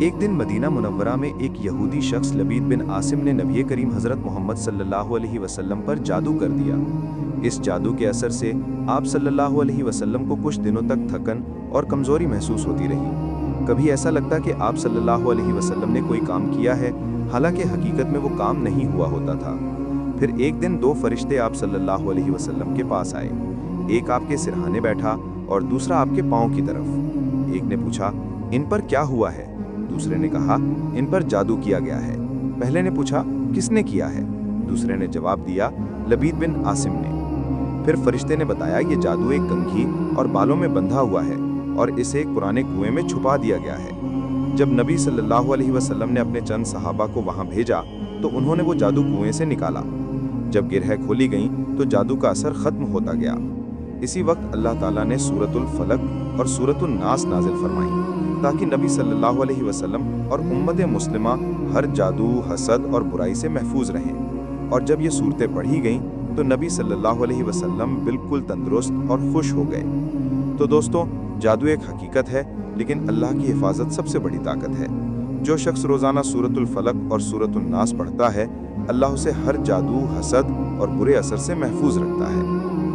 एक दिन Medina Munawwara में एक यहूदी शख्स लबीद बिन आसिम ने नबी करीम हज़रत मोहम्मद सल्लल्लाहु अलैहि वसल्लम पर जादू कर दिया। इस जादू के असर से आप सल्लल्लाहु अलैहि वसल्लम को कुछ दिनों तक थकन और कमज़ोरी महसूस होती रही। कभी ऐसा लगता कि आप सल्लल्लाहु अलैहि वसल्लम ने कोई काम किया है, हालांकि हकीकत में वो काम नहीं हुआ होता था। फिर एक दिन दो फरिश्ते आप सल्लल्लाहु अलैहि वसल्लम के पास आए। एक आपके सिरहाने बैठा और दूसरा आपके पाँव की तरफ। एक ने पूछा, इन पर क्या हुआ है? दूसरे ने कहा, इन पर जादू किया गया है। पहले ने पूछा, किसने किया है? दूसरे ने जवाब दिया, लबीद बिन आसिम ने। फिर फरिश्ते ने बताया, ये जादू एक कंघी और बालों में बंधा हुआ है और इसे एक पुराने कुएं में छुपा दिया गया है। जब नबी सल्लल्लाहु अलैहि वसल्लम ने अपने चंद सहाबा को वहां भेजा तो उन्होंने वो जादू कुएं से निकाला। जब गिरह खोली गई तो जादू का असर खत्म होता गया। इसी वक्त अल्लाह ताला ने सूरतुल फलक और सूरतुन नास नाजिल फरमाई ताकि नबी सल्लल्लाहु अलैहि वसल्लम और उम्मत मुस्लिमा हर जादू, हसद और बुराई से महफूज रहें। और जब ये सूरतें पढ़ी गईं तो नबी सल्लल्लाहु अलैहि वसल्लम बिल्कुल तंदुरुस्त और खुश हो गए। तो दोस्तों, जादू एक हकीकत है, लेकिन अल्लाह की हिफाजत सबसे बड़ी ताकत है। जो शख्स रोज़ाना सूरतुल फलक और सूरतुन नास पढ़ता है, अल्लाह उसे हर जादू, हसद और बुरे असर से महफूज रखता है।